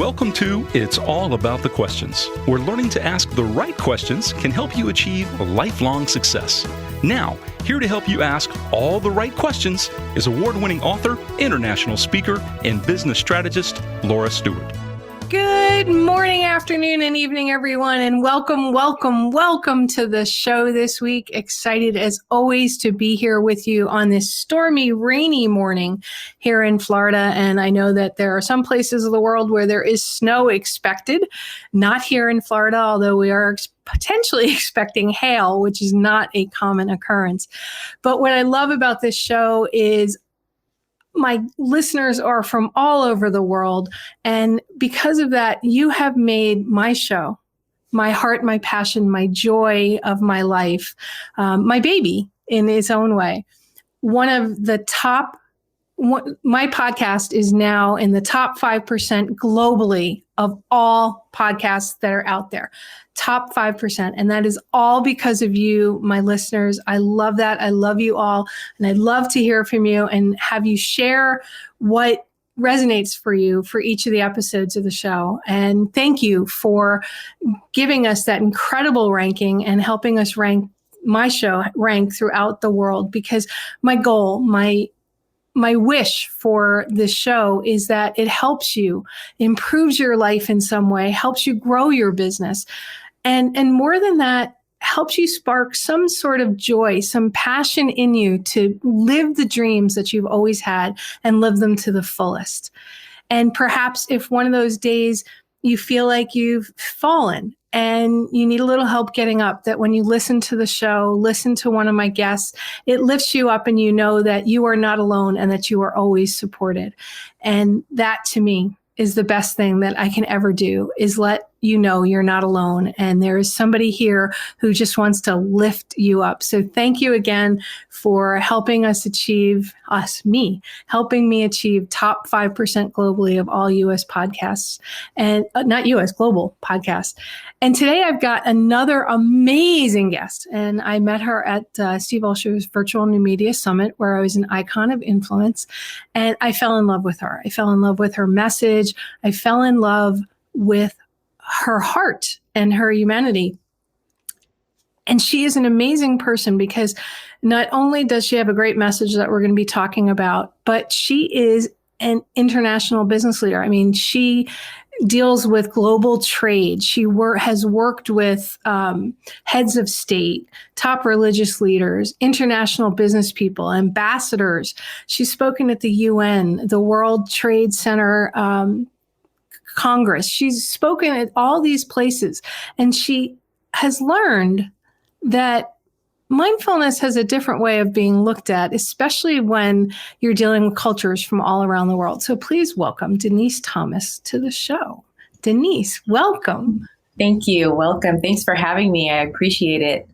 Welcome to It's All About the Questions, where learning to ask the right questions can help you achieve lifelong success. Now, here to help you ask all the right questions is award-winning author, international speaker, and business strategist, Laura Stewart. Good morning, afternoon, and evening, everyone, and welcome to the show this week. Excited as always to be here with you on this stormy, rainy morning here in Florida. And I know that there are some places of the world where there is snow expected, not here in Florida, although we are potentially expecting hail, which is not a common occurrence. But what I love about this show is my listeners are from all over the world. And because of that, you have made my show, my heart, my passion, my joy of my life, my baby in its own way. One of the top, my podcast is now in the top 5% globally of all podcasts that are out there. Top 5%. And that is all because of you, my listeners. I love that. I love you all. And I'd love to hear from you and have you share what resonates for you for each of the episodes of the show. And thank you for giving us that incredible ranking and helping us rank my show rank throughout the world, because my goal, my wish for this show is that it helps you, improves your life in some way, helps you grow your business. And more than that, helps you spark some sort of joy, some passion in you to live the dreams that you've always had and live them to the fullest. And perhaps if one of those days you feel like you've fallen and you need a little help getting up, that when you listen to the show, listen to one of my guests, it lifts you up and you know that you are not alone and that you are always supported. And that to me is the best thing that I can ever do, is let you know you're not alone. And there is somebody here who just wants to lift you up. So thank you again for helping us achieve, helping me achieve top 5% globally of all U.S. podcasts, and not U.S., global podcasts. And today I've got another amazing guest. And I met her at Steve Olsher's Virtual New Media Summit, where I was an icon of influence. And I fell in love with her. I fell in love with her message. I fell in love with her heart and her humanity. And she is an amazing person, because not only does she have a great message that we're going to be talking about, but she is an international business leader. I mean, she deals with global trade. She has worked with heads of state, top religious leaders, international business people, ambassadors. She's spoken at the UN, the World Trade Center, Congress. She's spoken at all these places, and she has learned that mindfulness has a different way of being looked at, especially when you're dealing with cultures from all around the world. So please welcome Denise Thomas to the show. Denise, welcome. Thank you. Welcome. Thanks for having me. I appreciate it.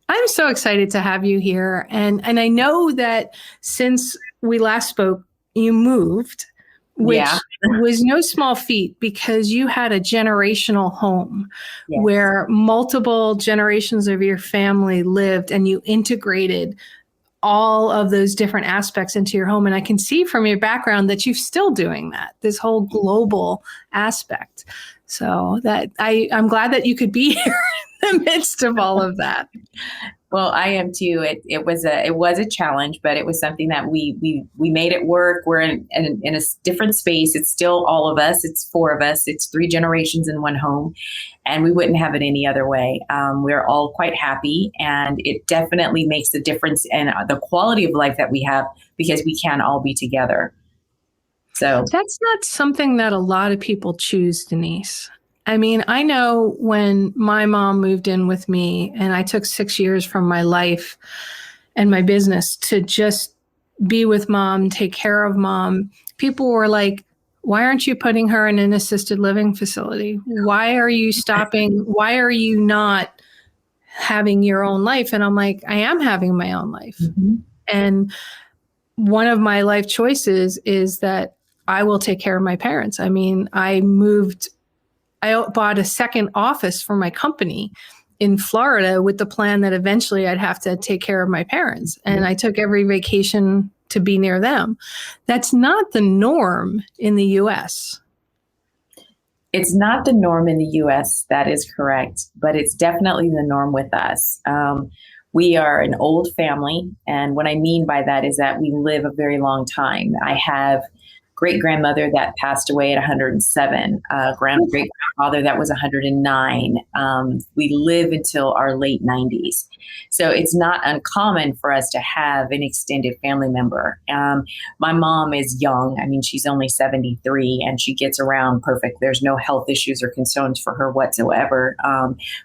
I'm so excited to have you here. And I know that since we last spoke, you moved, which was no small feat, because you had a generational home where multiple generations of your family lived, and you integrated all of those different aspects into your home. And I can see from your background that you're still doing that, this whole global aspect. So that I'm glad that you could be here in the midst of all of that. Well, I am too. It was a challenge, but it was something that we made it work. We're in a different space. It's still all of us. It's 4 of us. It's 3 generations in one home, and we wouldn't have it any other way. We're all quite happy, and it definitely makes a difference in the quality of life that we have, because we can all be together. So that's not something that a lot of people choose, Denise. I mean, I know when my mom moved in with me and I took 6 years from my life and my business to just be with mom, take care of mom, people were like, why aren't you putting her in an assisted living facility? Why are you stopping? Why are you not having your own life? And I'm like, I am having my own life. Mm-hmm. And one of my life choices is that I will take care of my parents. I mean, I bought a second office for my company in Florida with the plan that eventually I'd have to take care of my parents. And I took every vacation to be near them. That's not the norm in the US. It's not the norm in the US, that is correct, but it's definitely the norm with us. We are an old family, and what I mean by that is that we live a very long time. I have great grandmother that passed away at 107, great grandfather that was 109. We live until our late 90s. So it's not uncommon for us to have an extended family member. My mom is young. I mean, she's only 73 and she gets around perfect. There's no health issues or concerns for her whatsoever.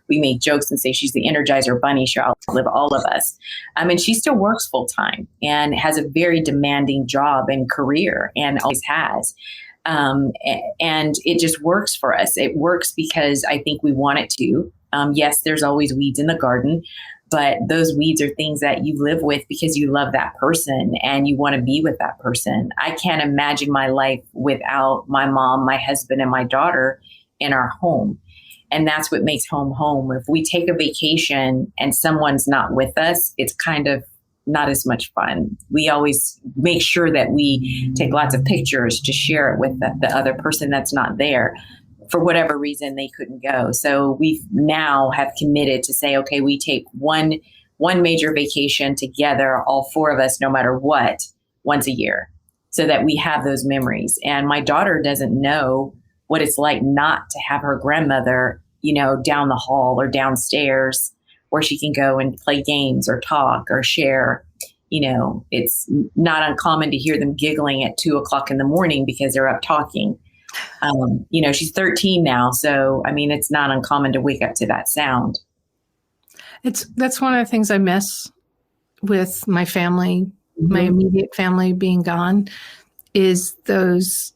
We make jokes and say she's the Energizer Bunny. She'll outlive all of us. And she still works full time and has a very demanding job and career and always has. And it just works for us. It works because I think we want it to. Yes, there's always weeds in the garden, but those weeds are things that you live with because you love that person and you want to be with that person. I can't imagine my life without my mom, my husband, and my daughter in our home. And that's what makes home home. If we take a vacation and someone's not with us, it's kind of not as much fun. We always make sure that we take lots of pictures to share it with the other person that's not there. For whatever reason, they couldn't go. So we now have committed to say, okay, we take one major vacation together, all four of us, no matter what, once a year, so that we have those memories. And my daughter doesn't know what it's like not to have her grandmother, down the hall or downstairs where she can go and play games or talk or share. It's not uncommon to hear them giggling at 2:00 in the morning because they're up talking. She's 13 now. So, it's not uncommon to wake up to that sound. That's one of the things I miss with my family, my immediate family being gone, is those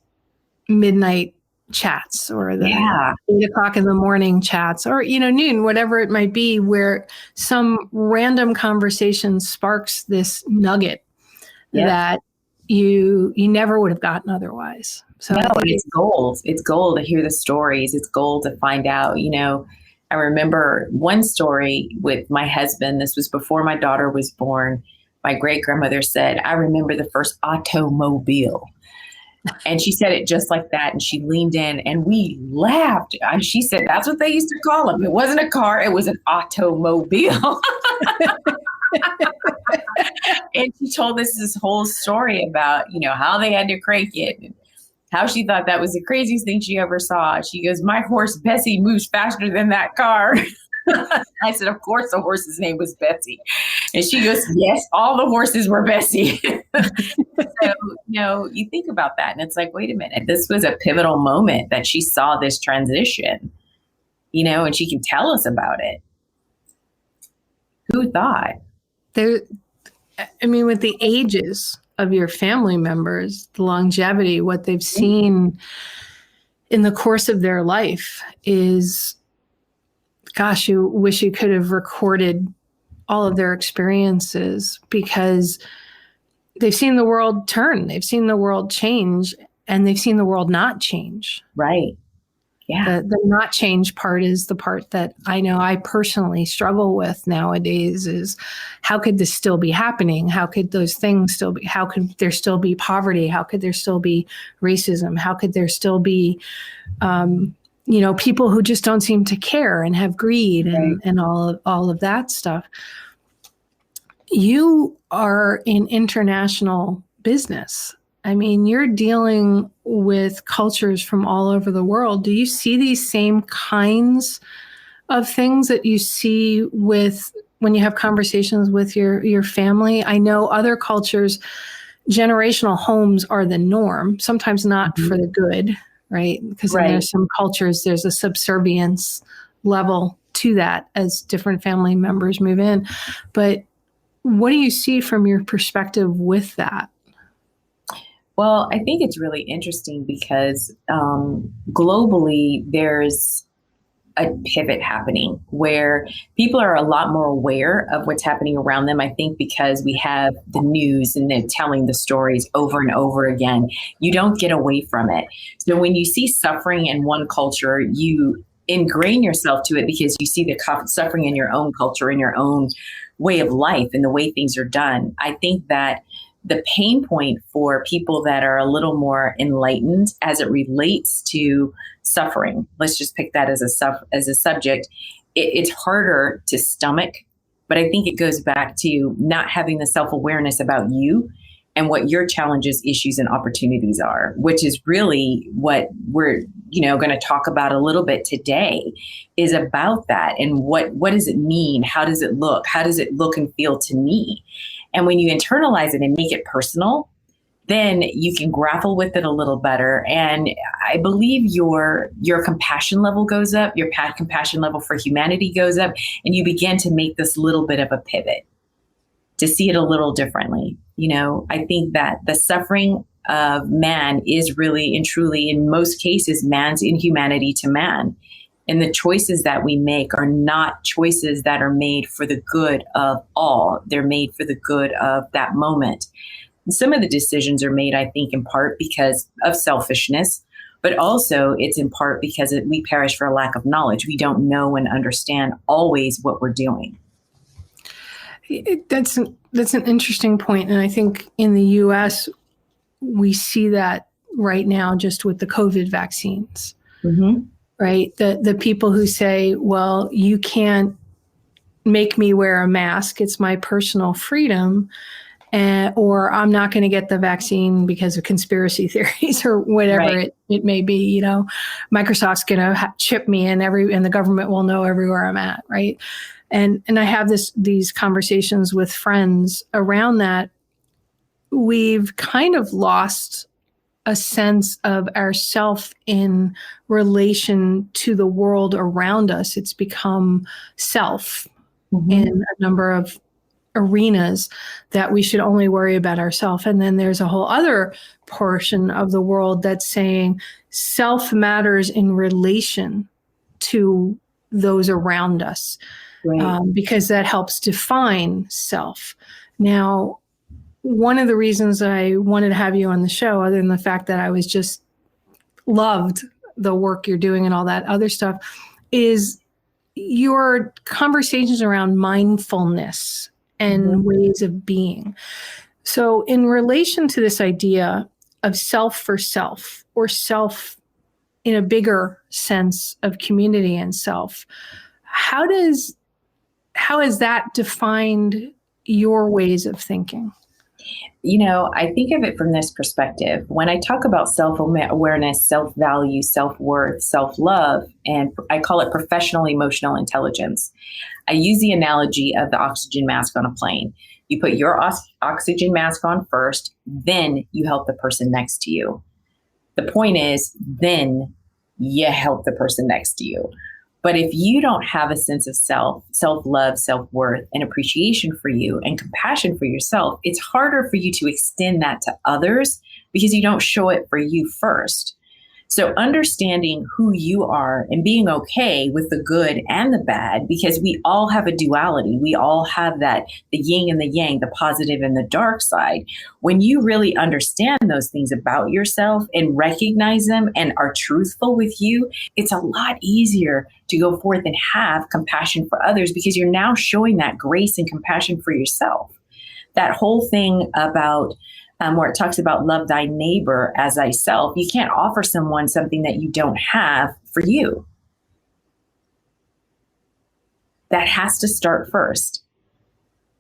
midnight chats or the 8:00 in the morning chats or, noon, whatever it might be, where some random conversation sparks this nugget that you never would have gotten otherwise. So no, it's gold. It's gold to hear the stories. It's gold to find out. I remember one story with my husband. This was before my daughter was born. My great grandmother said, "I remember the first automobile." And she said it just like that. And she leaned in and we laughed. And she said, that's what they used to call them. It wasn't a car. It was an automobile. And she told us this whole story about, how they had to crank it and how she thought that was the craziest thing she ever saw. She goes, "My horse, Bessie, moves faster than that car." I said, "Of course the horse's name was Bessie." And she goes, "Yes, all the horses were Bessie." So, you think about that and it's like, wait a minute, this was a pivotal moment that she saw this transition, and she can tell us about it. Who thought? With the ages of your family members, the longevity, what they've seen in the course of their life is, gosh, you wish you could have recorded all of their experiences because they've seen the world turn, they've seen the world change, and they've seen the world not change. Right. Yeah. The not change part is the part that I know I personally struggle with nowadays is how could this still be happening? How could those things still be? How could there still be poverty? How could there still be racism? How could there still be, people who just don't seem to care and have greed and all of that stuff? You are in international business. You're dealing with cultures from all over the world. Do you see these same kinds of things that you see with when you have conversations with your family? I know other cultures, generational homes are the norm, sometimes not for the good, right? Because there's some cultures, there's a subservience level to that as different family members move in. But what do you see from your perspective with that? Well, I think it's really interesting because globally there's a pivot happening where people are a lot more aware of what's happening around them. I think because we have the news and they're telling the stories over and over again, you don't get away from it. So when you see suffering in one culture, you ingrain yourself to it because you see the suffering in your own culture, in your own way of life and the way things are done. I think that the pain point for people that are a little more enlightened as it relates to suffering, let's just pick that as a subject, it's harder to stomach. But I think it goes back to not having the self-awareness about you and what your challenges, issues, and opportunities are, which is really what we're going to talk about a little bit today, is about that. And what does it mean? How does it look? How does it look and feel to me? And when you internalize it and make it personal, then you can grapple with it a little better. And I believe your compassion level goes up, your compassion level for humanity goes up, and you begin to make this little bit of a pivot to see it a little differently. I think that the suffering of man is really and truly, in most cases, man's inhumanity to man. And the choices that we make are not choices that are made for the good of all. They're made for the good of that moment. And some of the decisions are made, I think, in part because of selfishness, but also it's in part because we perish for a lack of knowledge. We don't know and understand always what we're doing. That's an interesting point. And I think in the U.S., we see that right now just with the COVID vaccines, right? The people who say, well, you can't make me wear a mask. It's my personal freedom. Or I'm not going to get the vaccine because of conspiracy theories or whatever it may be. Microsoft's going to chip me and the government will know everywhere I'm at, right? And I have these conversations with friends around that. We've kind of lost a sense of ourself in relation to the world around us. It's become self in a number of arenas that we should only worry about ourselves. And then there's a whole other portion of the world that's saying self matters in relation to those around us, because that helps define self. Now, one of the reasons I wanted to have you on the show, other than the fact that I was just loved the work you're doing and all that other stuff, is your conversations around mindfulness and ways of being. So in relation to this idea of self for self, or self in a bigger sense of community and self, how has that defined your ways of thinking? I think of it from this perspective. When I talk about self-awareness, self-value, self-worth, self-love, and I call it professional emotional intelligence, I use the analogy of the oxygen mask on a plane. You put your oxygen mask on first, then you help the person next to you. The point is, then you help the person next to you. But if you don't have a sense of self-love, self-worth, and appreciation for you and compassion for yourself, it's harder for you to extend that to others because you don't show it for you first. So understanding who you are and being okay with the good and the bad, because we all have a duality. We all have that, the yin and the yang, the positive and the dark side. When you really understand those things about yourself and recognize them and are truthful with you, it's a lot easier to go forth and have compassion for others because you're now showing that grace and compassion for yourself. That whole thing about where it talks about love thy neighbor as thyself. You can't offer someone something that you don't have for you. That has to start first.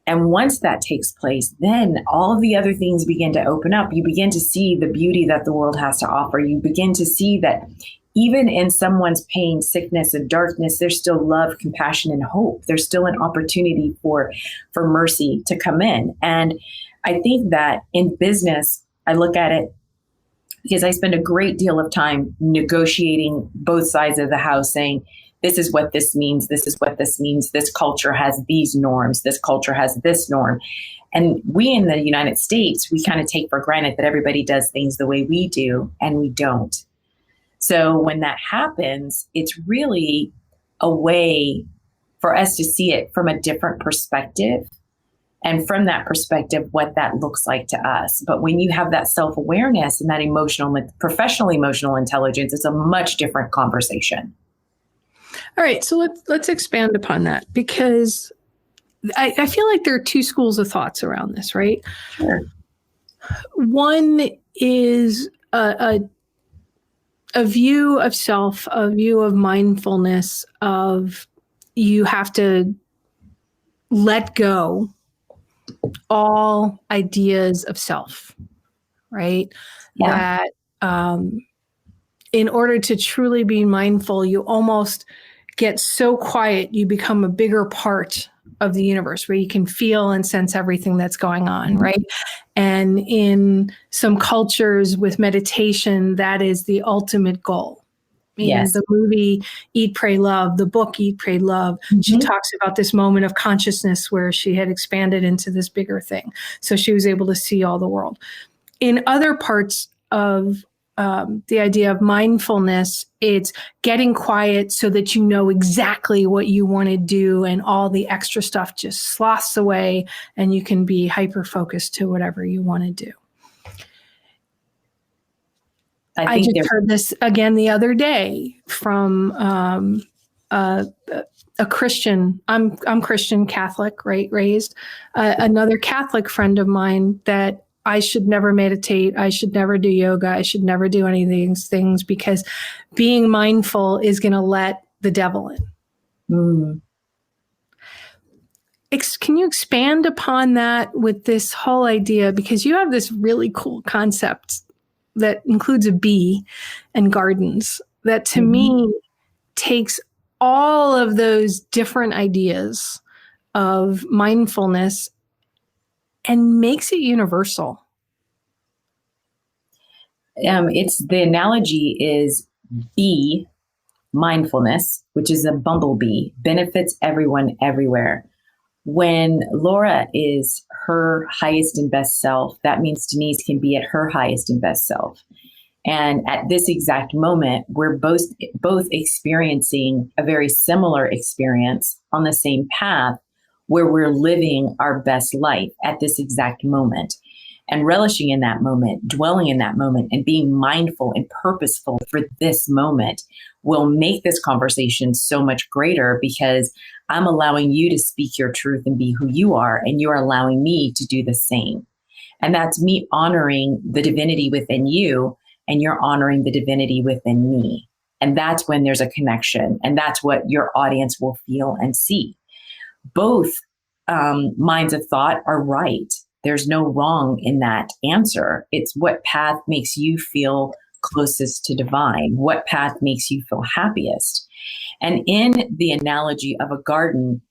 And once that takes place, then all of the other things begin to open up. You begin to see the beauty that the world has to offer. You begin to see that even in someone's pain, sickness, and darkness, there's still love, compassion, and hope. There's still an opportunity for mercy to come in. And I think that in business, I look at it because I spend a great deal of time negotiating both sides of the house, saying, this is what this means. This is what this means. This culture has these norms. This culture has this norm. And we in the United States, we kind of take for granted that everybody does things the way we do, and we don't. So when that happens, it's really a way for us to see it from a different perspective. And from that perspective, what that looks like to us. But when you have that self-awareness and that professional emotional intelligence, it's a much different conversation. All right, so let's expand upon that, because I feel like there are two schools of thoughts around this, right? Sure. One is a view of self, a view of mindfulness, of you have to let go all ideas of self, right? Yeah. That in order to truly be mindful, you almost get so quiet, you become a bigger part of the universe where you can feel and sense everything that's going on, right? And in some cultures with meditation, that is the ultimate goal. In Yes. the movie Eat, Pray, Love, the book Eat, Pray, Love, she talks about this moment of consciousness where she had expanded into this bigger thing. So she was able to see all the world. In other parts of the idea of mindfulness, it's getting quiet so that you know exactly what you want to do, and all the extra stuff just sloths away and you can be hyper focused to whatever you want to do. I just heard this again the other day from a Christian. I'm Christian Catholic, right? Raised another Catholic friend of mine that I should never meditate. I should never do yoga. I should never do any of these things because being mindful is going to let the devil in. Can you expand upon that with this whole idea? Because you have this really cool concept that includes a bee and gardens that to me takes all of those different ideas of mindfulness and makes it universal. It's the analogy is BEE Mindfulness, which is a bumblebee, benefits everyone everywhere. When Laura is her highest and best self, that means Denise can be at her highest and best self. And at this exact moment, we're both experiencing a very similar experience on the same path where we're living our best life at this exact moment. And relishing in that moment, dwelling in that moment, and being mindful and purposeful for this moment will make this conversation so much greater because I'm allowing you to speak your truth and be who you are, and you're allowing me to do the same. And that's me honoring the divinity within you, and you're honoring the divinity within me. And that's when there's a connection, and that's what your audience will feel and see. Both minds of thought are right. There's no wrong in that answer. It's what path makes you feel closest to divine, what path makes you feel happiest. And in the analogy of a garden,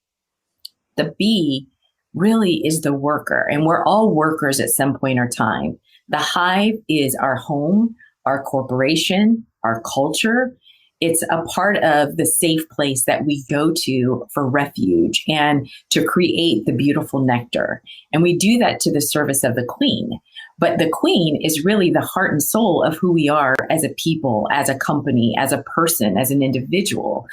the bee really is the worker, and we're all workers at some point or time. The hive is our home, our corporation, our culture. It's a part of the safe place that we go to for refuge and to create the beautiful nectar. And we do that to the service of the queen. But the queen is really the heart and soul of who we are as a people, as a company, as a person, as an individual.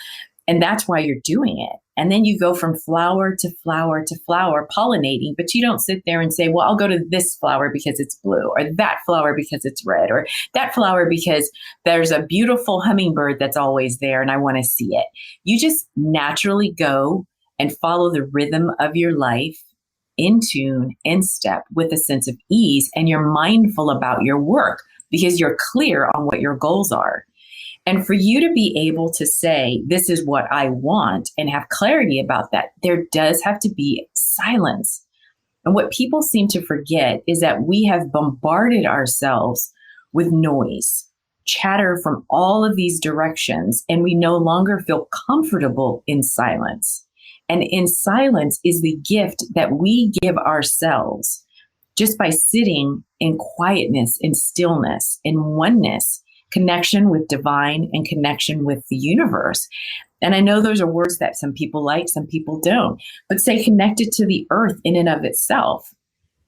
And that's why you're doing it. And then you go from flower to flower to flower, pollinating, but you don't sit there and say, well, I'll go to this flower because it's blue, or that flower because it's red, or that flower because there's a beautiful hummingbird that's always there and I want to see it. You just naturally go and follow the rhythm of your life in tune, in step, with a sense of ease, and you're mindful about your work because you're clear on what your goals are. And for you to be able to say, this is what I want, and have clarity about that, there does have to be silence. And what people seem to forget is that we have bombarded ourselves with noise, chatter from all of these directions, and we no longer feel comfortable in silence. And in silence is the gift that we give ourselves just by sitting in quietness, in stillness, in oneness, connection with divine and connection with the universe. And I know those are words that some people like, some people don't, but say connected to the earth in and of itself.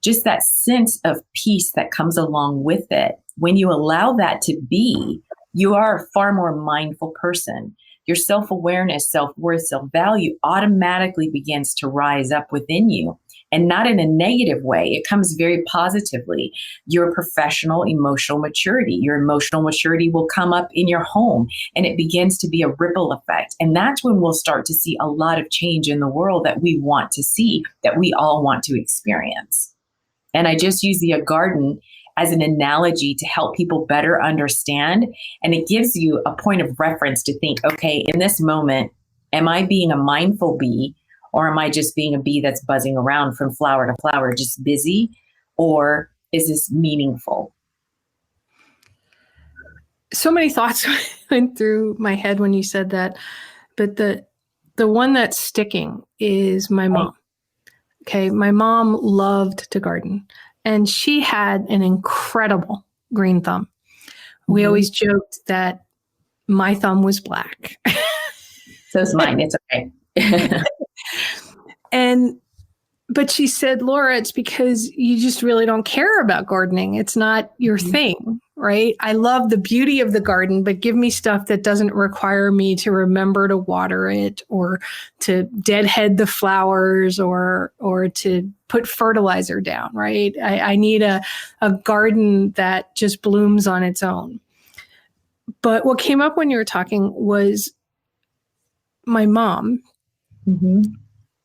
Just that sense of peace that comes along with it. When you allow that to be, you are a far more mindful person. Your self-awareness, self-worth, self-value automatically begins to rise up within you. And not in a negative way. It comes very positively. Your professional emotional maturity. Your emotional maturity will come up in your home, and it begins to be a ripple effect. And that's when we'll start to see a lot of change in the world that we want to see, that we all want to experience. And I just use the garden as an analogy to help people better understand. And it gives you a point of reference to think, okay, in this moment, am I being a mindful bee, or am I just being a bee that's buzzing around from flower to flower, just busy? Or is this meaningful? So many thoughts went through my head when you said that, but the one that's sticking is my mom. Okay, my mom loved to garden, and she had an incredible green thumb. We always joked that my thumb was black. So is mine. It's okay. But she said, Laura, it's because you just really don't care about gardening. It's not your thing, right? I love the beauty of the garden, but give me stuff that doesn't require me to remember to water it, or to deadhead the flowers, or to put fertilizer down, right? I need a garden that just blooms on its own. But what came up when you were talking was my mom.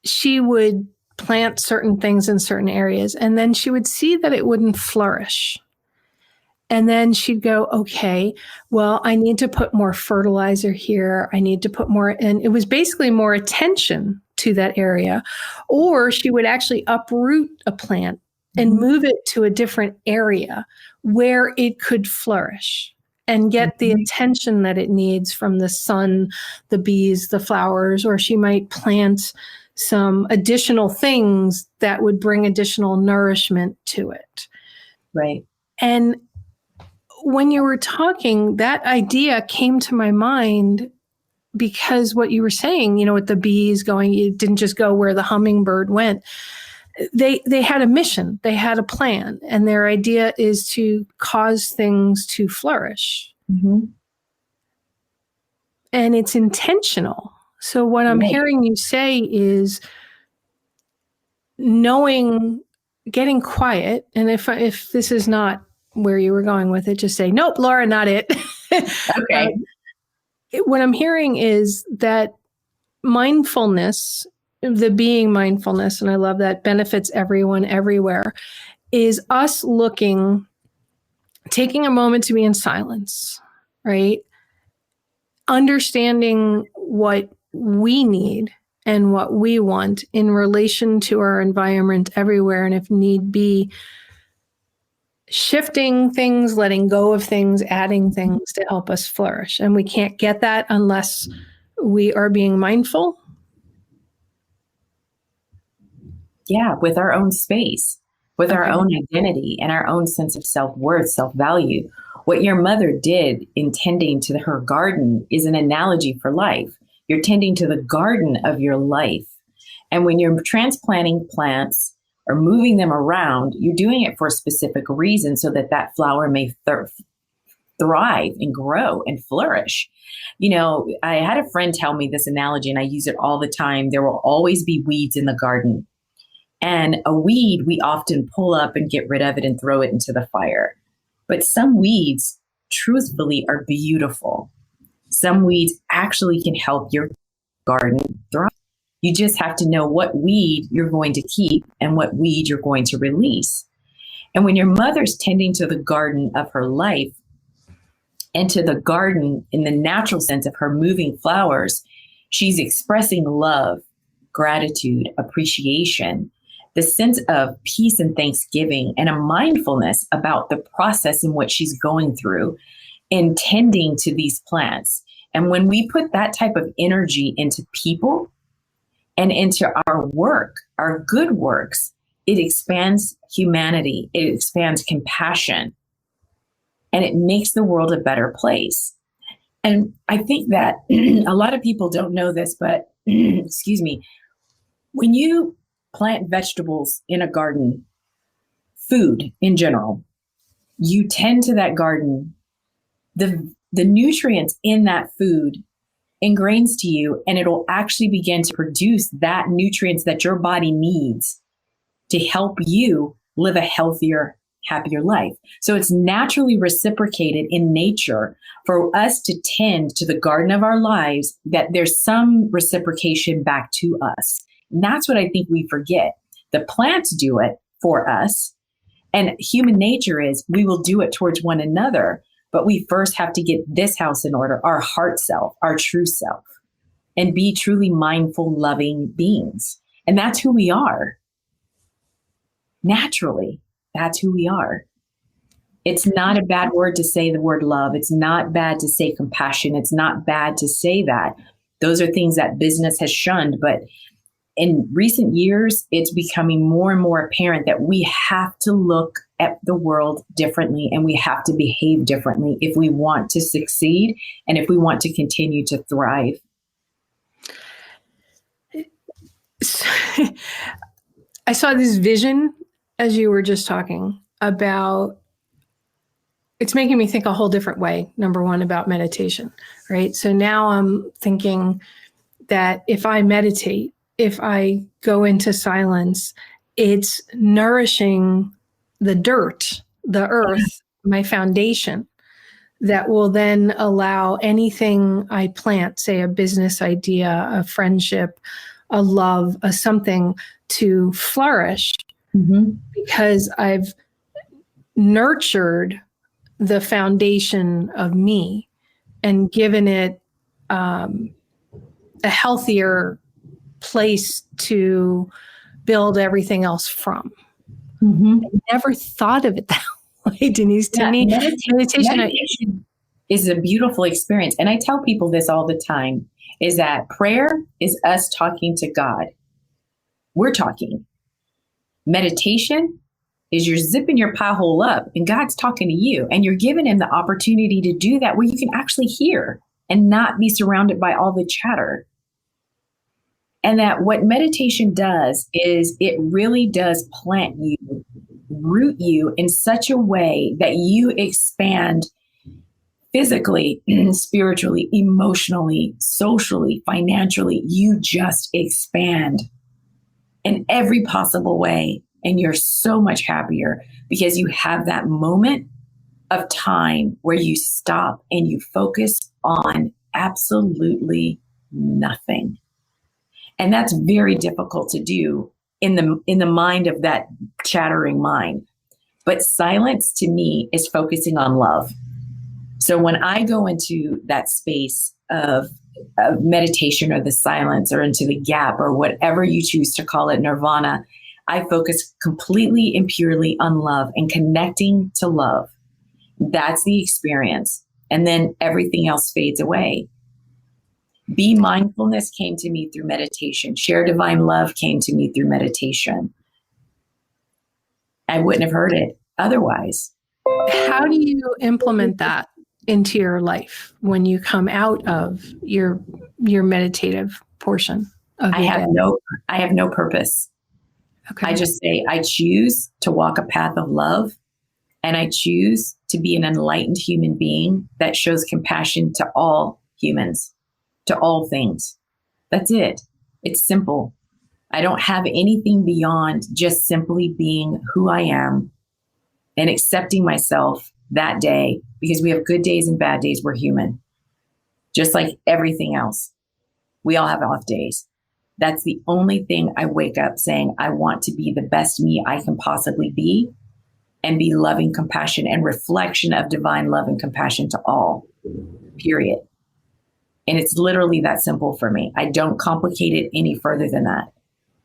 She would plant certain things in certain areas, and then she would see that it wouldn't flourish. And then she'd go, okay, well, I need to put more fertilizer here. I need to put more, and it was basically more attention to that area. Or she would actually uproot a plant and move it to a different area where it could flourish and get the attention that it needs from the sun, the bees, the flowers. Or she might plant some additional things that would bring additional nourishment to it. Right. And when you were talking, that idea came to my mind, because what you were saying, with the bees going, it didn't just go where the hummingbird went. They had a mission, they had a plan, and their idea is to cause things to flourish. And it's intentional. So what I'm hearing you say is getting quiet. And if this is not where you were going with it, just say, nope, Laura, not it. Okay. What I'm hearing is that mindfulness, the being mindfulness, and I love that, benefits everyone everywhere, is us taking a moment to be in silence, right? Understanding what we need and what we want in relation to our environment everywhere. And if need be, shifting things, letting go of things, adding things to help us flourish. And we can't get that unless we are being mindful. Yeah, with our own space, with our own identity and our own sense of self-worth, self-value. What your mother did in tending to her garden is an analogy for life. You're tending to the garden of your life. And when you're transplanting plants or moving them around, you're doing it for a specific reason, so that that flower may thrive and grow and flourish. I had a friend tell me this analogy, and I use it all the time. There will always be weeds in the garden. And a weed, we often pull up and get rid of it and throw it into the fire. But some weeds, truthfully, are beautiful. Some weeds actually can help your garden thrive. You just have to know what weed you're going to keep and what weed you're going to release. And when your mother's tending to the garden of her life, and to the garden in the natural sense of her moving flowers, she's expressing love, gratitude, appreciation, the sense of peace and thanksgiving, and a mindfulness about the process in which she's going through in tending to these plants. And when we put that type of energy into people and into our work, our good works, it expands humanity, it expands compassion, and it makes the world a better place. And I think that a lot of people don't know this, but excuse me, when you plant vegetables in a garden, food in general, you tend to that garden, the nutrients in that food ingrains to you, and it'll actually begin to produce that nutrients that your body needs to help you live a healthier, happier life. So it's naturally reciprocated in nature for us to tend to the garden of our lives, that there's some reciprocation back to us. And that's what I think we forget. The plants do it for us, And human nature is we will do it towards one another, but we first have to get this house in order, our heart self, our true self, and be truly mindful, loving beings. And that's who we are. Naturally, that's who we are. It's not a bad word to say the word love. It's not bad to say compassion. It's not bad to say that. Those are things that business has shunned. But in recent years, it's becoming more and more apparent that we have to look at the world differently and we have to behave differently if we want to succeed and if we want to continue to thrive. I saw this vision as you were just talking about, it's making me think a whole different way, number one, about meditation, right? So now I'm thinking that if I meditate, if I go into silence, it's nourishing the dirt, the earth, my foundation, that will then allow anything I plant, say a business idea, a friendship, a love, a something, to flourish, because I've nurtured the foundation of me and given it a healthier place to build everything else from. I never thought of it that way, Denise. To me, meditation is a beautiful experience. And I tell people this all the time, is that prayer is us talking to God. We're talking. Meditation is you're zipping your pie hole up and God's talking to you, and you're giving him the opportunity to do that where you can actually hear and not be surrounded by all the chatter. And that what meditation does is it really does plant you, root you in such a way that you expand physically, spiritually, emotionally, socially, financially. You just expand in every possible way. And you're so much happier because you have that moment of time where you stop and you focus on absolutely nothing. And that's very difficult to do in the mind of that chattering mind. But silence to me is focusing on love. So when I go into that space of meditation or the silence or into the gap or whatever you choose to call it, nirvana, I focus completely and purely on love and connecting to love. That's the experience. And then everything else fades away. BEE Mindfulness came to me through meditation. Share Divine Love came to me through meditation. I wouldn't have heard it otherwise. How do you implement that into your life when you come out of your meditative portion of your day? I have no purpose. Okay. I just say, I choose to walk a path of love, and I choose to be an enlightened human being that shows compassion to all humans, to all things. That's it. It's simple. I don't have anything beyond just simply being who I am and accepting myself that day, because we have good days and bad days. We're human, just like everything else. We all have off days. That's the only thing I wake up saying, I want to be the best me I can possibly be and be loving, compassion, and reflection of divine love and compassion to all, period. And it's literally that simple for me. I don't complicate it any further than that.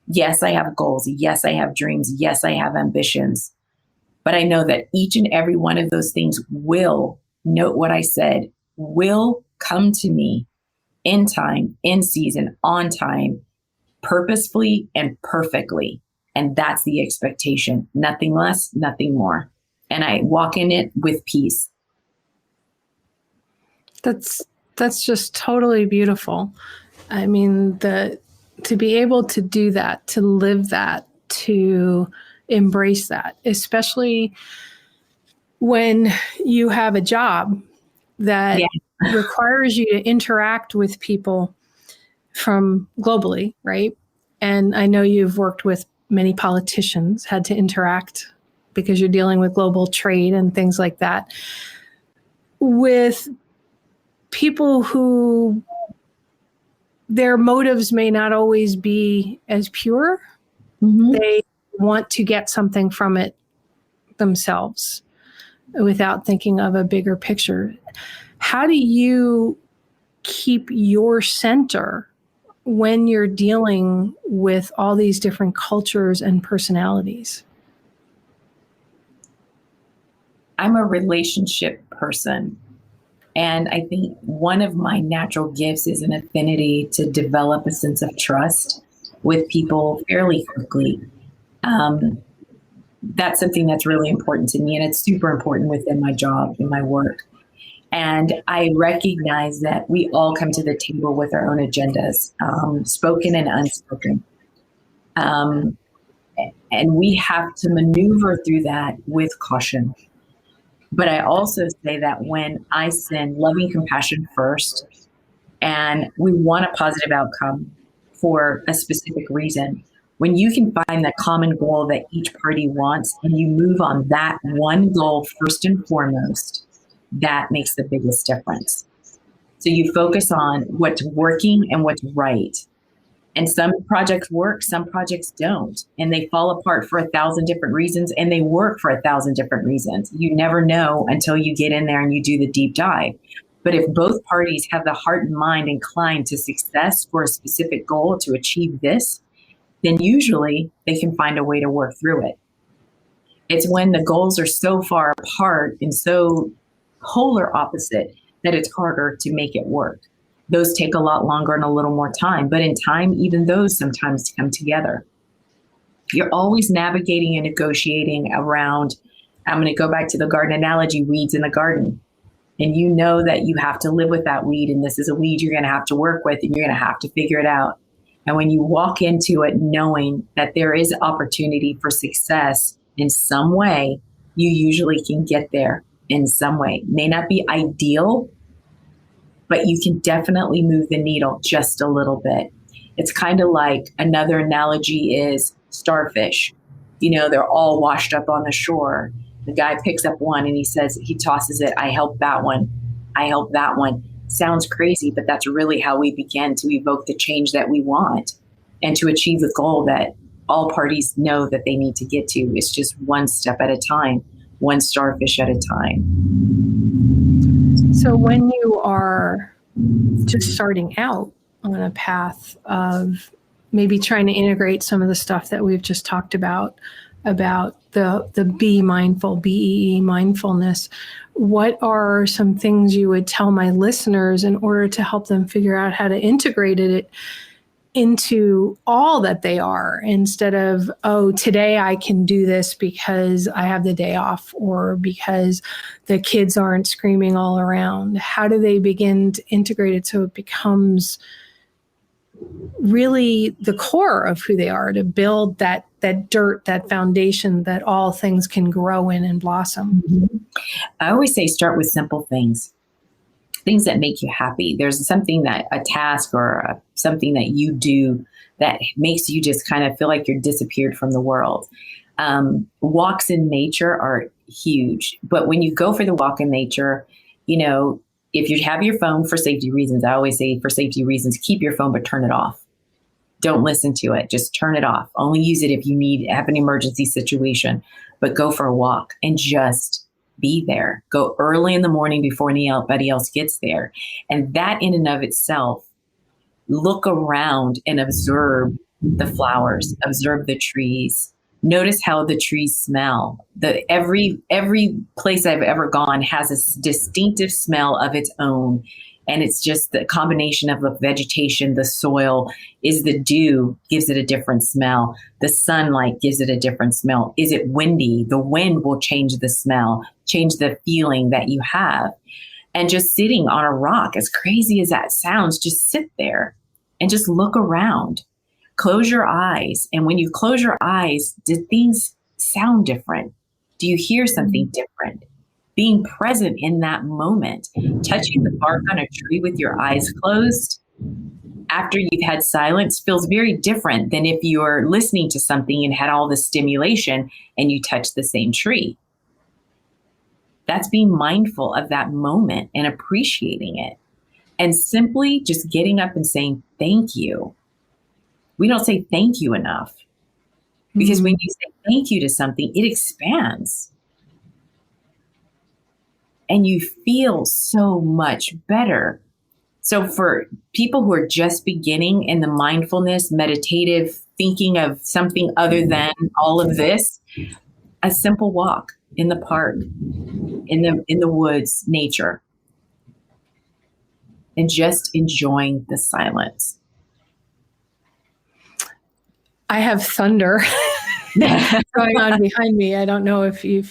Yes, I have goals. Yes, I have dreams. Yes, I have ambitions. But I know that each and every one of those things will, note what I said, will come to me in time, in season, on time, purposefully and perfectly. And that's the expectation. Nothing less, nothing more. And I walk in it with peace. That's just totally beautiful. I mean, to be able to do that, to live that, to embrace that, especially when you have a job that requires you to interact with people from globally, right? And I know you've worked with many politicians, had to interact because you're dealing with global trade and things like that, with people who their motives may not always be as pure. They want to get something from it themselves without thinking of a bigger picture. How do you keep your center when you're dealing with all these different cultures and personalities? I'm a relationship person. And I think one of my natural gifts is an affinity to develop a sense of trust with people fairly quickly. That's something that's really important to me, and it's super important within my job and my work. And I recognize that we all come to the table with our own agendas, spoken and unspoken. And we have to maneuver through that with caution. But I also say that when I send loving compassion first, and we want a positive outcome for a specific reason, when you can find the common goal that each party wants and you move on that one goal first and foremost, that makes the biggest difference. So you focus on what's working and what's right. And some projects work, some projects don't. And they fall apart for 1,000 different reasons, and they work for 1,000 different reasons. You never know until you get in there and you do the deep dive. But if both parties have the heart and mind inclined to success for a specific goal to achieve this, then usually they can find a way to work through it. It's when the goals are so far apart and so polar opposite that it's harder to make it work. Those take a lot longer and a little more time, but in time, even those sometimes come together. You're always navigating and negotiating around, I'm going to go back to the garden analogy, weeds in the garden. And you know that you have to live with that weed, and this is a weed you're going to have to work with, and you're going to have to figure it out. And when you walk into it knowing that there is opportunity for success in some way, you usually can get there in some way. May not be ideal, but you can definitely move the needle just a little bit. It's kind of like, another analogy is starfish. You know, they're all washed up on the shore. The guy picks up one and he says, he tosses it, I help that one. I help that one. Sounds crazy, but that's really how we begin to evoke the change that we want and to achieve the goal that all parties know that they need to get to. It's just one step at a time, one starfish at a time. So when you are just starting out on a path of maybe trying to integrate some of the stuff that we've just talked about the Be Mindful, BEE Mindfulness, what are some things you would tell my listeners in order to help them figure out how to integrate it into all that they are, instead of, oh, today I can do this because I have the day off or because the kids aren't screaming all around? How do they begin to integrate it so it becomes really the core of who they are, to build that dirt, that foundation that all things can grow in and blossom? Mm-hmm. I always say start with simple things that make you happy. There's something that a task or something that you do that makes you just kind of feel like you're disappeared from the world. Walks in nature are huge, but when you go for the walk in nature, you know, if you have your phone for safety reasons, I always say for safety reasons, keep your phone, but turn it off. Don't listen to it. Just turn it off. Only use it if you have an emergency situation, but go for a walk and just be there. Go early in the morning before anybody else gets there. And that in and of itself, look around and observe the flowers, observe the trees. Notice how the trees smell. Every place I've ever gone has a distinctive smell of its own. And it's just the combination of the vegetation, the soil, is the dew gives it a different smell. The sunlight gives it a different smell. Is it windy? The wind will change the smell, change the feeling that you have. And just sitting on a rock, as crazy as that sounds, just sit there and just look around. Close your eyes. And when you close your eyes, do things sound different? Do you hear something different? Being present in that moment, touching the bark on a tree with your eyes closed after you've had silence feels very different than if you're listening to something and had all the stimulation and you touch the same tree. That's being mindful of that moment and appreciating it. And simply just getting up and saying, thank you. We don't say thank you enough, because when you say thank you to something, it expands. and you feel so much better. So for people who are just beginning in the mindfulness, meditative, thinking of something other than all of this, a simple walk in the park, in the woods, nature, and just enjoying the silence. I have thunder going on behind me. I don't know if you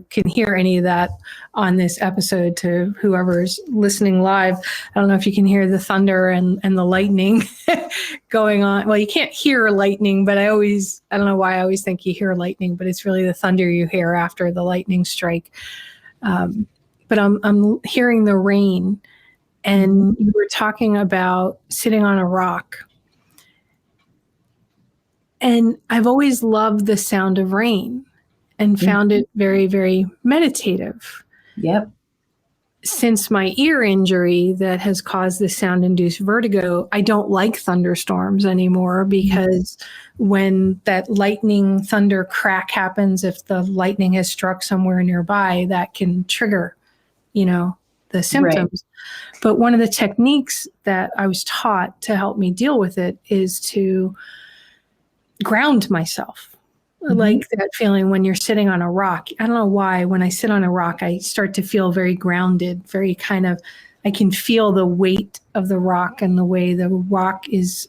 can hear any of that on this episode. To whoever's listening live, I don't know if you can hear the thunder and the lightning going on. Well, you can't hear lightning, but I don't know why I always think you hear lightning, but it's really the thunder you hear after the lightning strike. But I'm hearing the rain, and you were talking about sitting on a rock. And I've always loved the sound of rain and found it very, very meditative. Yep. Since my ear injury that has caused this sound-induced vertigo, I don't like thunderstorms anymore, because when that lightning thunder crack happens, if the lightning has struck somewhere nearby, that can trigger, the symptoms. Right. But one of the techniques that I was taught to help me deal with it is to ground myself. Like that feeling when you're sitting on a rock. I don't know why when I sit on a rock, I start to feel very grounded, very I can feel the weight of the rock and the way the rock is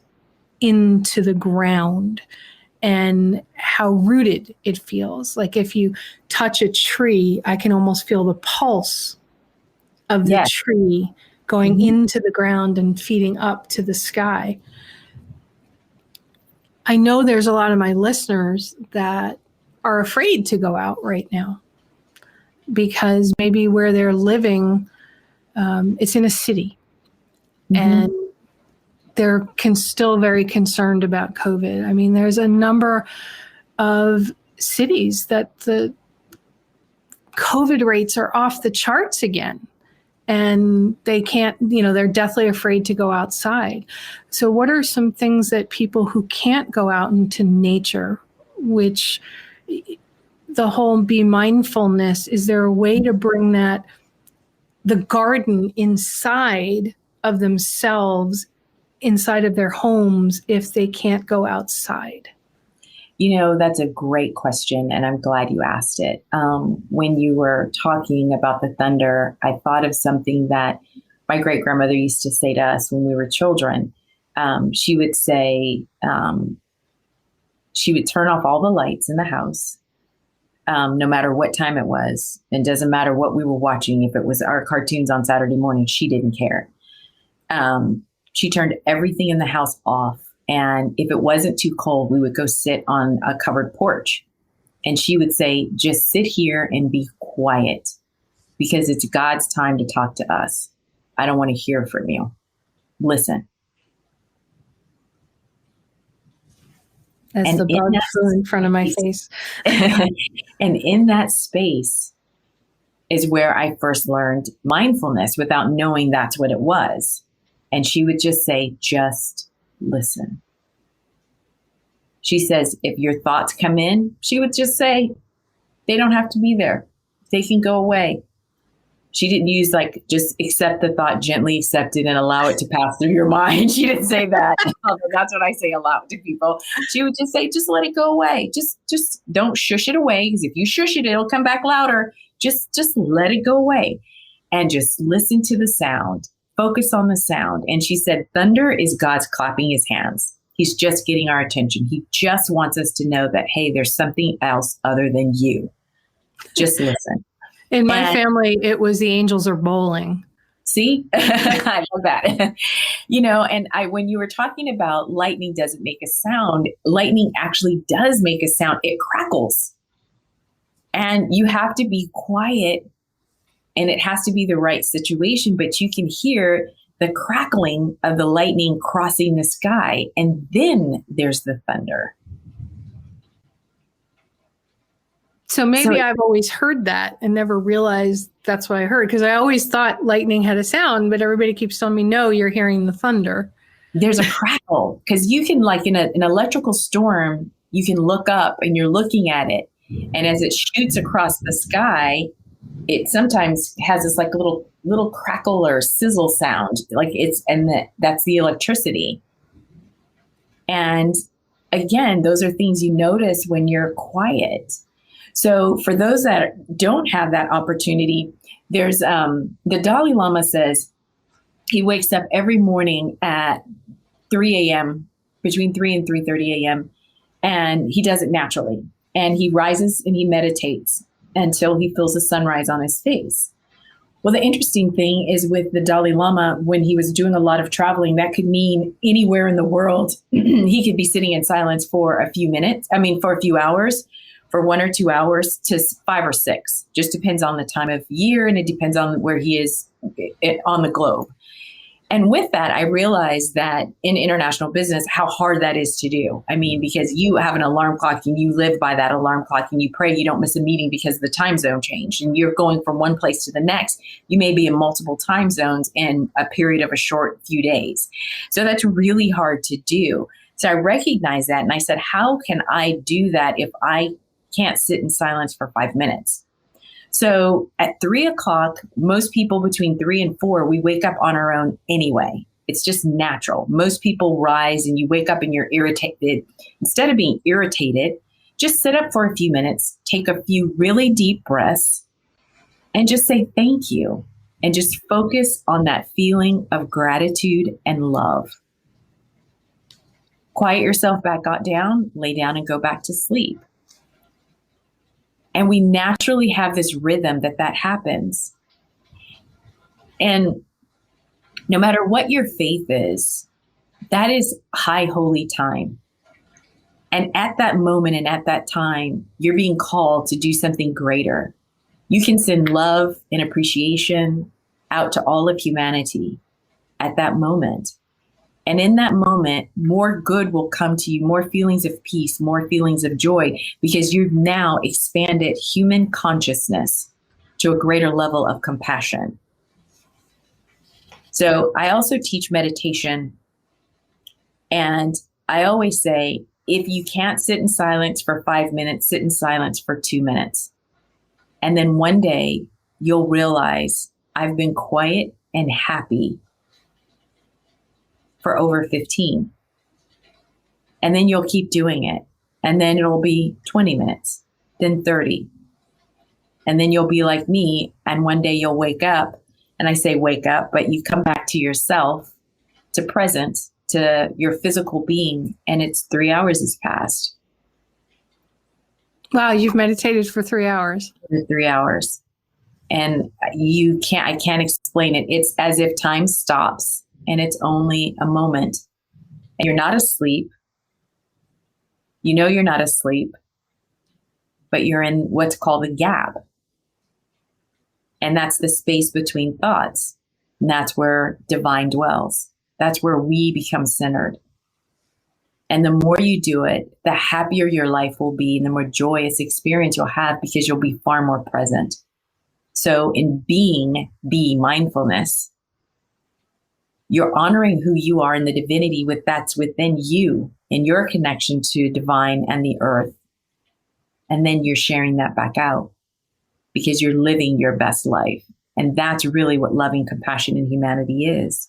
into the ground and how rooted it feels. Like if you touch a tree, I can almost feel the pulse of the tree going into the ground and feeding up to the sky. I know there's a lot of my listeners that are afraid to go out right now because maybe where they're living, it's in a city, and they're still very concerned about COVID. I mean, there's a number of cities that the COVID rates are off the charts again. And they can't, they're deathly afraid to go outside. So what are some things that people who can't go out into nature, which the whole BEE Mindfulness, is there a way to bring the garden inside of themselves, inside of their homes, if they can't go outside? That's a great question, and I'm glad you asked it. When you were talking about the thunder, I thought of something that my great-grandmother used to say to us when we were children. She would say, she would turn off all the lights in the house, no matter what time it was. It doesn't matter what we were watching. If it was our cartoons on Saturday morning, she didn't care. She turned everything in the house off. And if it wasn't too cold, we would go sit on a covered porch. And she would say, just sit here and be quiet, because it's God's time to talk to us. I don't want to hear from you. Listen. That's the bug flew in front of my face. And in that space is where I first learned mindfulness without knowing that's what it was. And she would just say, just listen. She says, if your thoughts come in, she would just say, they don't have to be there. They can go away. She didn't use just accept the thought, gently accept it and allow it to pass through your mind. She didn't say that. Although that's what I say a lot to people. She would just say, just let it go away. Just don't shush it away, because if you shush it, it'll come back louder. Just let it go away and just listen to the sound. Focus on the sound. And she said, thunder is God's clapping his hands. He's just getting our attention. He just wants us to know that, hey, there's something else other than you. Just listen. In my family, it was the angels are bowling. See, I love that. And when you were talking about lightning doesn't make a sound, lightning actually does make a sound. It crackles. And you have to be quiet, and it has to be the right situation, but you can hear the crackling of the lightning crossing the sky. And then there's the thunder. So maybe I've always heard that and never realized that's what I heard, because I always thought lightning had a sound, but everybody keeps telling me, no, you're hearing the thunder. There's a crackle, because you can, in an electrical storm, you can look up and you're looking at it. And as it shoots across the sky, it sometimes has this like little crackle or sizzle sound, that's the electricity. And again, those are things you notice when you're quiet. So for those that don't have that opportunity, there's the Dalai Lama says he wakes up every morning at 3 a.m., between 3 and 3:30 a.m., and he does it naturally. And he rises and he meditates until he feels the sunrise on his face. Well, the interesting thing is with the Dalai Lama, when he was doing a lot of traveling, that could mean anywhere in the world, he could be sitting in silence for a few hours, for 1 or 2 hours to 5 or 6. Just depends on the time of year, and it depends on where he is on the globe. And with that, I realized that in international business, how hard that is to do. I mean, because you have an alarm clock and you live by that alarm clock and you pray you don't miss a meeting because the time zone changed and you're going from one place to the next. You may be in multiple time zones in a period of a short few days. So that's really hard to do. So I recognized that and I said, how can I do that if I can't sit in silence for 5 minutes? So at 3 o'clock, most people between 3 and 4, we wake up on our own anyway. It's just natural. Most people rise and you wake up and you're irritated. Instead of being irritated, just sit up for a few minutes, take a few really deep breaths, and just say thank you. And just focus on that feeling of gratitude and love. Quiet yourself back down, lay down and go back to sleep. And we naturally have this rhythm that happens. And no matter what your faith is, that is high holy time. And at that moment and at that time, you're being called to do something greater. You can send love and appreciation out to all of humanity at that moment. And in that moment, more good will come to you, more feelings of peace, more feelings of joy, because you've now expanded human consciousness to a greater level of compassion. So I also teach meditation. And I always say, if you can't sit in silence for 5 minutes, sit in silence for 2 minutes. And then one day you'll realize I've been quiet and happy for over 15. And then you'll keep doing it. And then it'll be 20 minutes, then 30. And then you'll be like me. And one day you'll wake up, and I say wake up, but you come back to yourself, to present, to your physical being, and it's 3 hours has passed. Wow, you've meditated for 3 hours. 3 hours. And I can't explain it. It's as if time stops. And it's only a moment. And you're not asleep. You know you're not asleep. But you're in what's called a gap. And that's the space between thoughts. And that's where divine dwells. That's where we become centered. And the more you do it, the happier your life will be and the more joyous experience you'll have because you'll be far more present. So in being BEE Mindfulness, you're honoring who you are and the divinity that's within you and your connection to divine and the earth. And then you're sharing that back out because you're living your best life. And that's really what loving compassion and humanity is.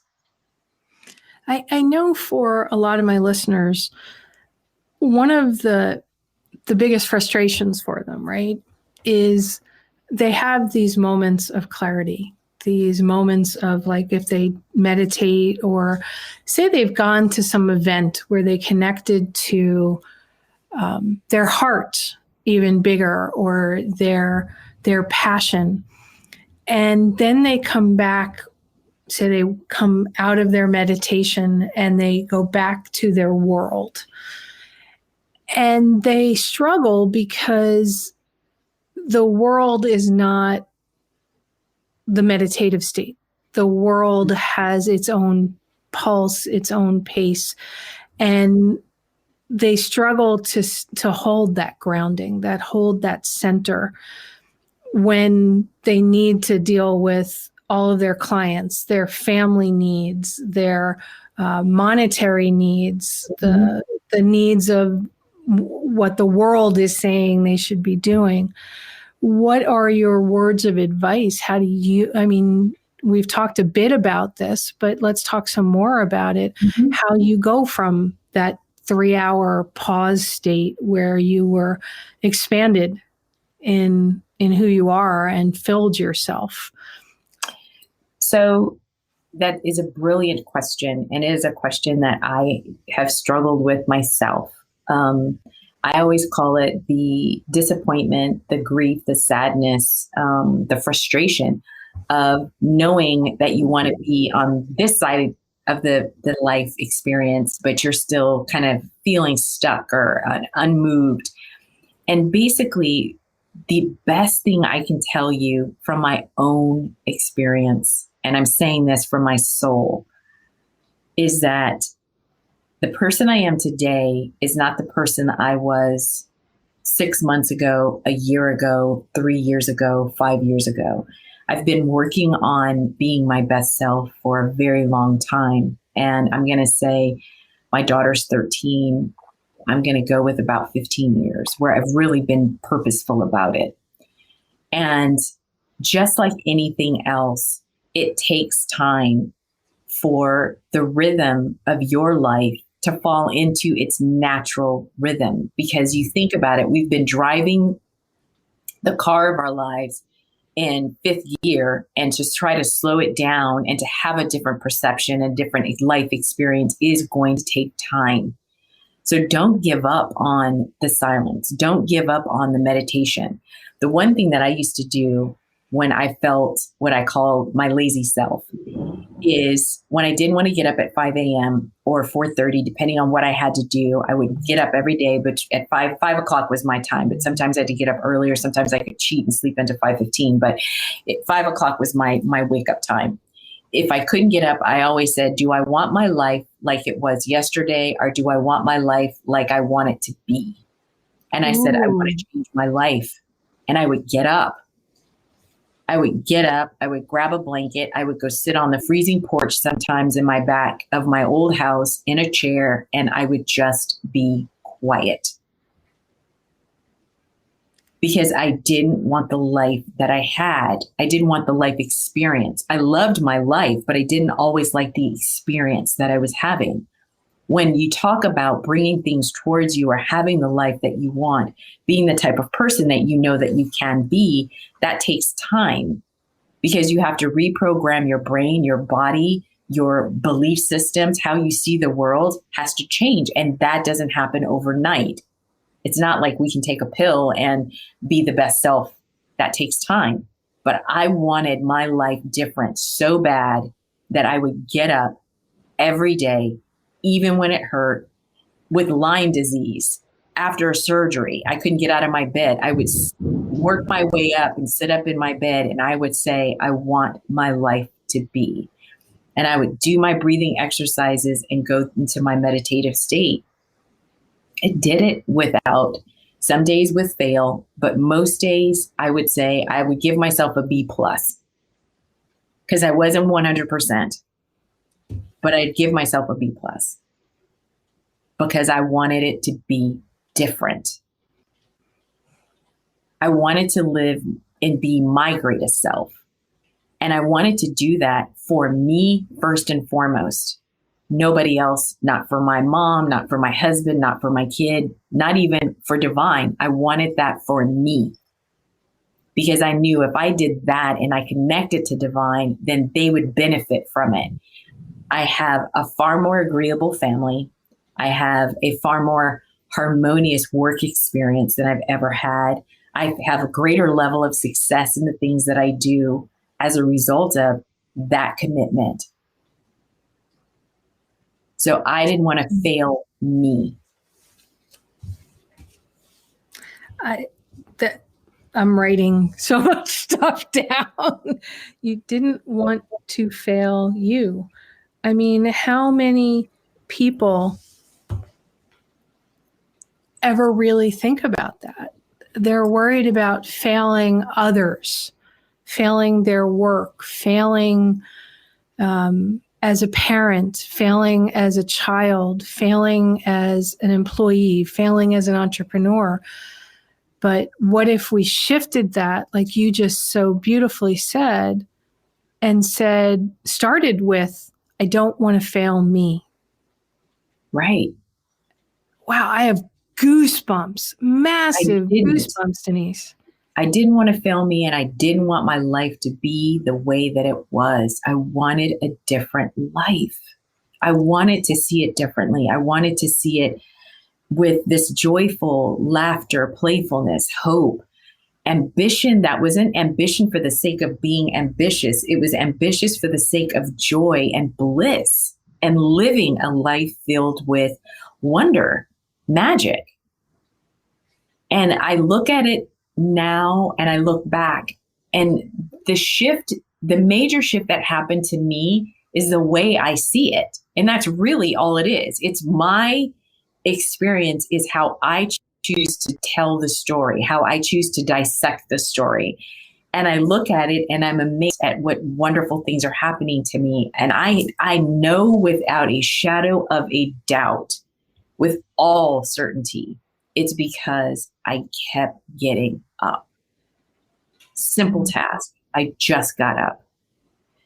I know for a lot of my listeners, one of the biggest frustrations for them, right, is they have these moments of clarity. These moments of like if they meditate or say they've gone to some event where they connected to their heart even bigger or their passion. And then they come back, say they come out of their meditation and they go back to their world. And they struggle because the world is not the meditative state. The world has its own pulse, its own pace, and they struggle to hold that grounding, hold that center when they need to deal with all of their clients, their family needs, their monetary needs, the needs of what the world is saying they should be doing. what are your words of advice? How do you, I mean, we've talked a bit about this, but let's talk some more about it. Mm-hmm. How you go from that 3-hour pause state where you were expanded in who you are and filled yourself. So that is a brilliant question, and it is a question that I have struggled with myself. I always call it the disappointment, the grief, the sadness, the frustration of knowing that you want to be on this side of the life experience, but you're still kind of feeling stuck or unmoved. And basically, the best thing I can tell you from my own experience, and I'm saying this from my soul, is that the person I am today is not the person I was 6 months ago, a year ago, 3 years ago, 5 years ago. I've been working on being my best self for a very long time. And I'm going to say my daughter's 13. I'm going to go with about 15 years where I've really been purposeful about it. And just like anything else, it takes time for the rhythm of your life to fall into its natural rhythm. Because you think about it, we've been driving the car of our lives in fifth gear, and to try to slow it down and to have a different perception and different life experience is going to take time. So don't give up on the silence. Don't give up on the meditation. The one thing that I used to do when I felt what I call my lazy self is when I didn't want to get up at 5 a.m. or 4:30, depending on what I had to do, I would get up every day, but at 5 o'clock was my time. But sometimes I had to get up earlier. Sometimes I could cheat and sleep into 5:15, but 5 o'clock was my wake up time. If I couldn't get up, I always said, do I want my life like it was yesterday, or do I want my life like I want it to be? And I said, I want to change my life. And I would get up. I would grab a blanket. I would go sit on the freezing porch sometimes in my back of my old house in a chair, and I would just be quiet. Because I didn't want the life that I had. I didn't want the life experience. I loved my life, but I didn't always like the experience that I was having. When you talk about bringing things towards you or having the life that you want, being the type of person that you know that you can be, that takes time, because you have to reprogram your brain, your body, your belief systems, how you see the world has to change. And that doesn't happen overnight. It's not like we can take a pill and be the best self. That takes time. But I wanted my life different so bad that I would get up every day, even when it hurt, with Lyme disease. After a surgery, I couldn't get out of my bed. I would work my way up and sit up in my bed, and I would say, I want my life to be. And I would do my breathing exercises and go into my meditative state. I did it without, some days with fail, but most days I would say I would give myself a B+, because I wasn't 100%, but I'd give myself a B+, because I wanted it to be different. I wanted to live and be my greatest self. And I wanted to do that for me first and foremost. Nobody else, not for my mom, not for my husband, not for my kid, not even for Divine. I wanted that for me, because I knew if I did that and I connected to Divine, then they would benefit from it. I have a far more agreeable family. I have a far more harmonious work experience than I've ever had. I have a greater level of success in the things that I do as a result of that commitment. So I didn't want to fail me. I'm writing so much stuff down. You didn't want to fail you. I mean, how many people ever really think about that? They're worried about failing others, failing their work, failing as a parent, failing as a child, failing as an employee, failing as an entrepreneur. But what if we shifted that, like you just so beautifully said, and started with, I don't want to fail me. Right. Wow, I have goosebumps, massive goosebumps, Denise. I didn't want to fail me, and I didn't want my life to be the way that it was. I wanted a different life. I wanted to see it differently. I wanted to see it with this joyful laughter, playfulness, hope, ambition that wasn't ambition for the sake of being ambitious. It was ambitious for the sake of joy and bliss and living a life filled with wonder, magic. And I look at it now and I look back, and the major shift that happened to me is the way I see it. And that's really all it is. It's my experience is how I choose to tell the story, how I choose to dissect the story. And I look at it and I'm amazed at what wonderful things are happening to me. And I know without a shadow of a doubt, with all certainty, it's because I kept getting up. Simple task. I just got up.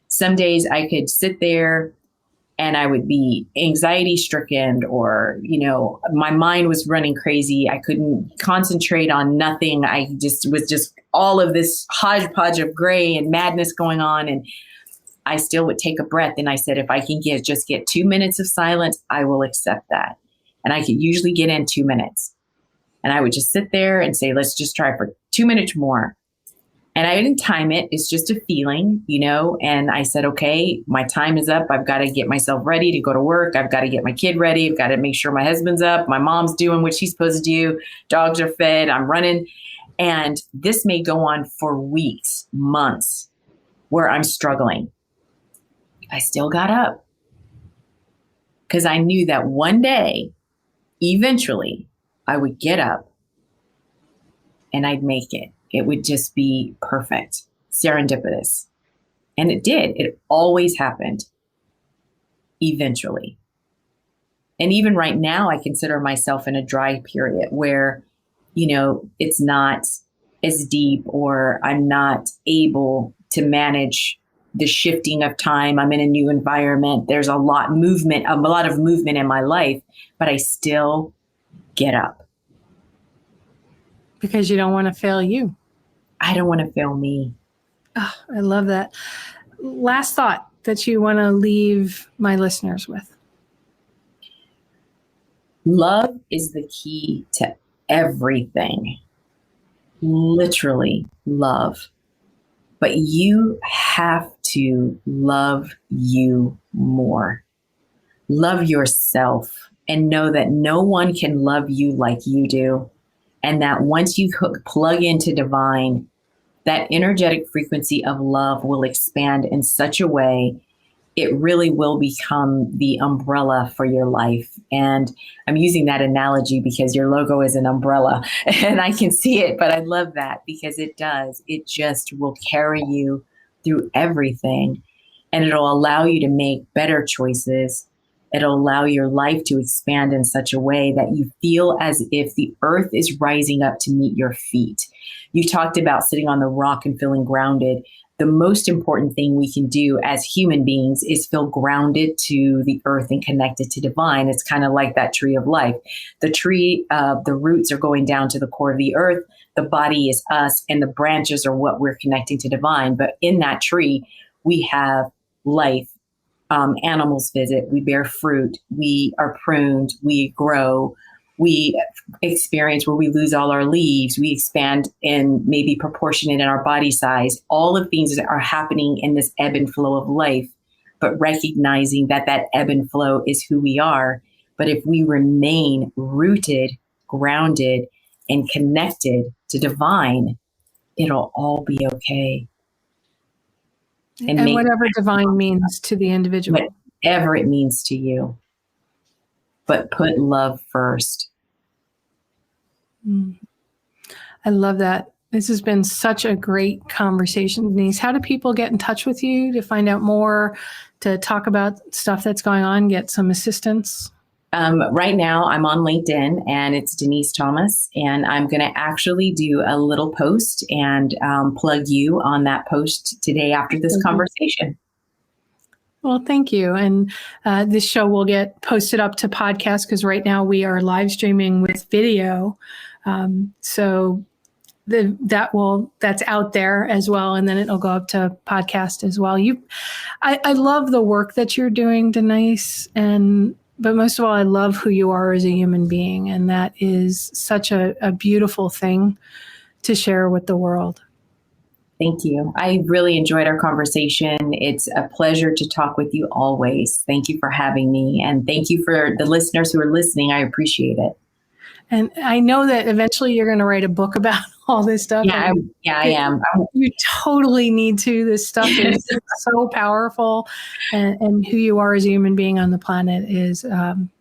Some days I could sit there and I would be anxiety stricken, or, my mind was running crazy. I couldn't concentrate on nothing. I was all of this hodgepodge of gray and madness going on. And I still would take a breath. And I said, if I can just get 2 minutes of silence, I will accept that. And I could usually get in 2 minutes. And I would just sit there and say, let's just try for 2 minutes more. And I didn't time it. It's just a feeling, and I said, okay, my time is up. I've got to get myself ready to go to work. I've got to get my kid ready. I've got to make sure my husband's up. My mom's doing what she's supposed to do. Dogs are fed. I'm running. And this may go on for weeks, months, where I'm struggling. I still got up because I knew that one day, eventually, I would get up and I'd make it. It would just be perfect, serendipitous. And it did. It always happened eventually. And even right now, I consider myself in a dry period where, it's not as deep, or I'm not able to manage the shifting of time. I'm in a new environment. There's a lot of movement in my life, but I still get up. Because you don't want to fail you. I don't want to fail me. Oh, I love that. Last thought that you want to leave my listeners with. Love is the key to everything. Literally love. But you have to love you more. Love yourself and know that no one can love you like you do. And that once you plug into divine, that energetic frequency of love will expand in such a way, it really will become the umbrella for your life. And I'm using that analogy because your logo is an umbrella and I can see it, but I love that because it does. It just will carry you through everything, and it'll allow you to make better choices. It'll allow your life to expand in such a way that you feel as if the earth is rising up to meet your feet. You talked about sitting on the rock and feeling grounded. The most important thing we can do as human beings is feel grounded to the earth and connected to divine. It's kind of like that tree of life. The tree, the roots are going down to the core of the earth. The body is us, and the branches are what we're connecting to divine. But in that tree, we have life. Animals visit, we bear fruit, we are pruned, we grow, we experience where we lose all our leaves, we expand and maybe proportionate in our body size. All of things are happening in this ebb and flow of life, but recognizing that ebb and flow is who we are. But if we remain rooted, grounded, and connected to divine, it'll all be okay. And whatever divine means to the individual. Whatever it means to you. But put love first. I love that. This has been such a great conversation, Denise. How do people get in touch with you to find out more, to talk about stuff that's going on, get some assistance? Right now, I'm on LinkedIn, and it's Denise Thomas, and I'm going to actually do a little post and plug you on that post today after this conversation. Well, thank you. And this show will get posted up to podcast because right now we are live streaming with video. So that's out there as well, and then it'll go up to podcast as well. I love the work that you're doing, Denise, but most of all, I love who you are as a human being, and that is such a beautiful thing to share with the world. Thank you. I really enjoyed our conversation. It's a pleasure to talk with you always. Thank you for having me, and thank you for the listeners who are listening. I appreciate it. And I know that eventually you're going to write a book about all this stuff. I am. You totally need to. This stuff is so powerful. And who you are as a human being on the planet is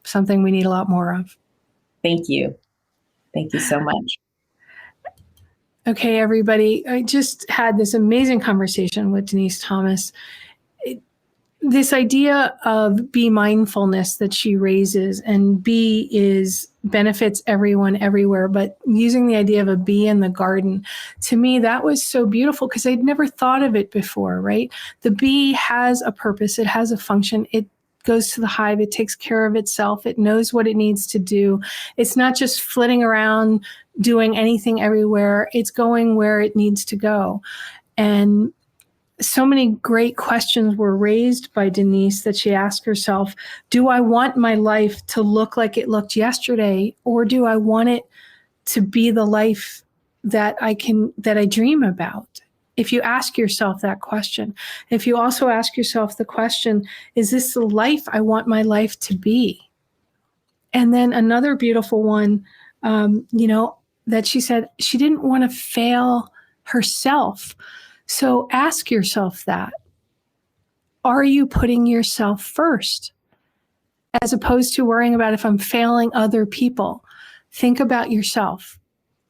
something we need a lot more of. Thank you. Thank you so much. Okay, everybody. I just had this amazing conversation with Denise Thomas. This idea of BEE Mindfulness that she raises, and BEE benefits everyone everywhere, but using the idea of a bee in the garden, to me, that was so beautiful because I'd never thought of it before, right? The bee has a purpose. It has a function. It goes to the hive. It takes care of itself. It knows what it needs to do. It's not just flitting around doing anything everywhere. It's going where it needs to go. And so many great questions were raised by Denise that she asked herself, do I want my life to look like it looked yesterday, or do I want it to be the life that I dream about? If you ask yourself that question, if you also ask yourself the question, is this the life I want my life to be? And then another beautiful one, that she said she didn't want to fail herself. So ask yourself that. Are you putting yourself first? As opposed to worrying about if I'm failing other people, think about yourself.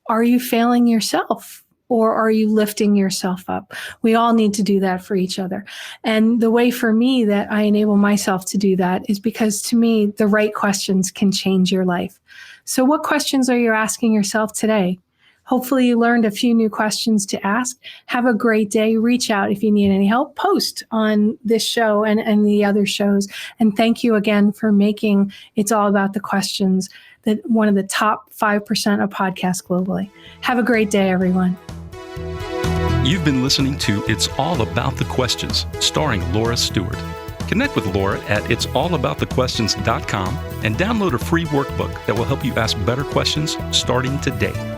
Are you failing yourself, or are you lifting yourself up? We all need to do that for each other. And the way for me that I enable myself to do that is because, to me, the right questions can change your life. So what questions are you asking yourself today? Hopefully you learned a few new questions to ask. Have a great day. Reach out if you need any help. Post on this show and the other shows. And thank you again for making It's All About the Questions that one of the top 5% of podcasts globally. Have a great day, everyone. You've been listening to It's All About the Questions, starring Laura Stewart. Connect with Laura at it'sallaboutthequestions.com and download a free workbook that will help you ask better questions starting today.